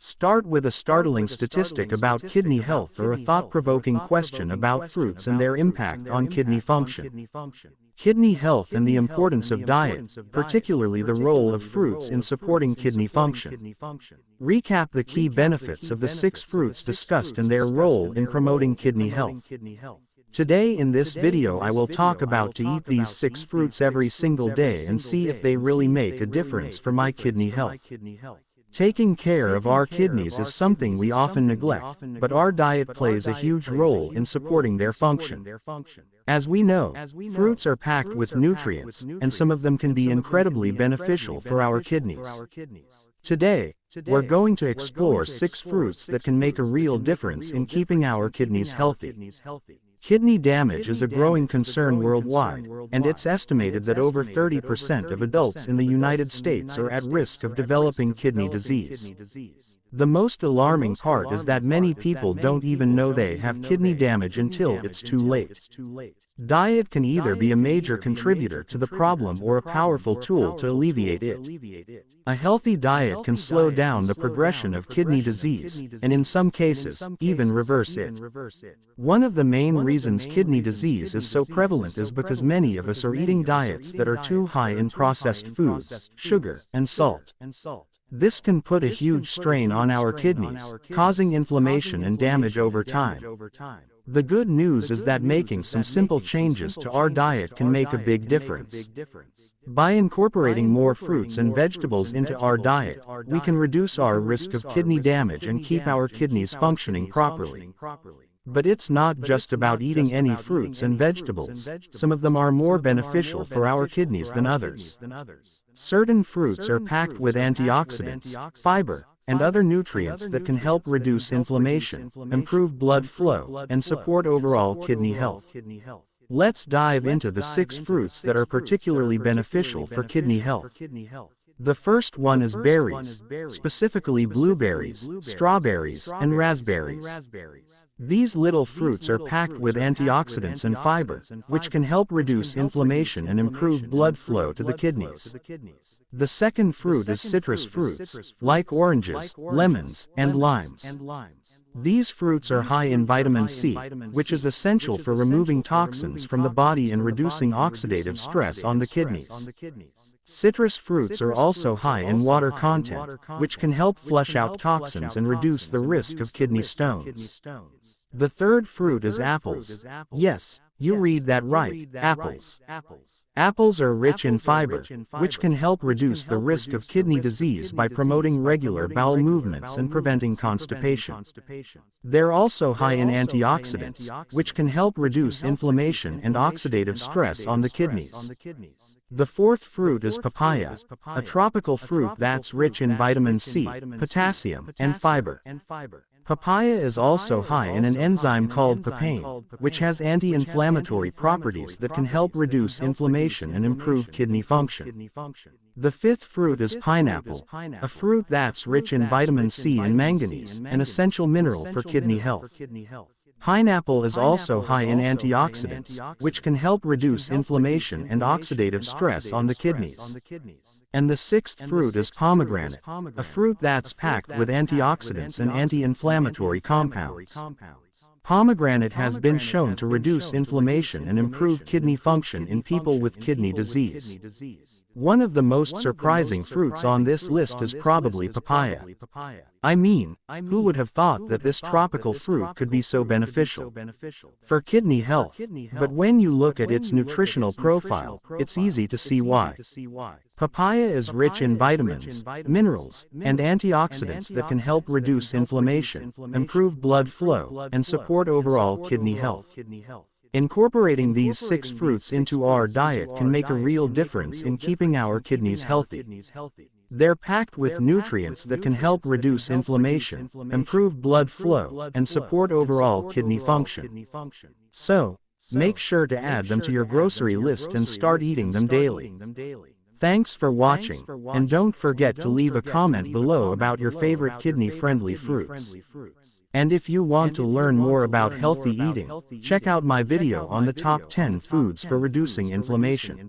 Start with a startling statistic about kidney health or a thought-provoking question about fruits and their impact on kidney function. Kidney health and the importance of diet, particularly the role of fruits in supporting kidney function. Recap the key benefits of the 6 fruits discussed and their role in promoting kidney health. Today in this video I will talk about to eat these 6 fruits every single day and see if they really make a difference for my kidney health. Taking care of our kidneys is something we often neglect, but our diet plays a huge role in supporting their function. As we know, fruits are packed with nutrients, and some of them can be incredibly beneficial for our kidneys. Today, we're going to explore 6 fruits that can make a real difference in keeping our kidneys healthy. Kidney damage is a growing concern worldwide, and it's estimated that over 30% of adults in the United States are at risk of developing kidney disease. The most alarming part is that many people don't even know they have kidney damage until it's too late. Diet can either be a major contributor to the problem or a powerful tool to alleviate it. A healthy diet can slow down the progression of kidney disease, and in some cases, even reverse it. One of the main reasons kidney disease is so prevalent is because many of us are eating diets that are too high in processed foods, sugar, and salt. This can put a huge strain on our kidneys, causing inflammation and damage over time. The good news is that making some simple changes to our diet can make a big difference. By incorporating more fruits and vegetables into our diet, we can reduce our risk of kidney damage and keep our kidneys functioning properly. But it's not just about eating any fruits and vegetables. Some of them are more beneficial for our kidneys than others. Certain fruits are packed with antioxidants, fiber, and other nutrients that can help reduce inflammation, improve blood flow, and support overall kidney health. Let's dive into the 6 fruits that are particularly beneficial for kidney health. The first one is berries, specifically blueberries, strawberries, and raspberries. These little fruits are packed with antioxidants and fiber, which can help reduce inflammation and improve blood flow to the kidneys. The second fruit is citrus fruits, like oranges, lemons, and limes. These fruits are high in vitamin C, which is essential for removing toxins from the body and reducing oxidative stress on the kidneys. Citrus fruits are also high in water content, which can help flush out toxins and reduce the risk of kidney stones. The third fruit is apples. Yes, you read that right, apples. Apples are rich in fiber, which can help reduce the risk of kidney disease by promoting regular bowel movements and preventing constipation. They're also high in antioxidants, which can help reduce inflammation and oxidative stress on the kidneys. The fourth fruit is papaya, a tropical fruit that's rich in vitamin C, potassium, and fiber. Papaya is also high in an enzyme called papain, which has anti-inflammatory properties that can help reduce inflammation and improve kidney function. The fifth fruit is pineapple, a fruit that's rich in vitamin C and manganese, an essential mineral for kidney health. Pineapple is also high in antioxidants, which can help reduce inflammation and oxidative stress on the kidneys. And the sixth fruit is pomegranate, a fruit that's packed with antioxidants and anti-inflammatory compounds. Pomegranate has been shown to reduce inflammation and improve kidney function in people with kidney disease. One of the most surprising fruits on this list is probably papaya. I mean, who would have thought that this tropical fruit could be so beneficial for kidney health? But when you look at its nutritional profile, it's easy to see why. Papaya is rich in vitamins, minerals, and antioxidants that can help reduce inflammation, improve blood flow, and support overall kidney health. Incorporating these 6 fruits into our diet can make a real difference in keeping our kidneys healthy. They're packed with nutrients that can help reduce inflammation, improve blood flow, and support overall kidney function. So, make sure to add them to your grocery list and start eating them daily. Thanks for watching, and don't forget to leave a comment below about your favorite kidney-friendly fruits. And if you want to learn more about healthy eating, check out my video on the top 10 foods for reducing inflammation.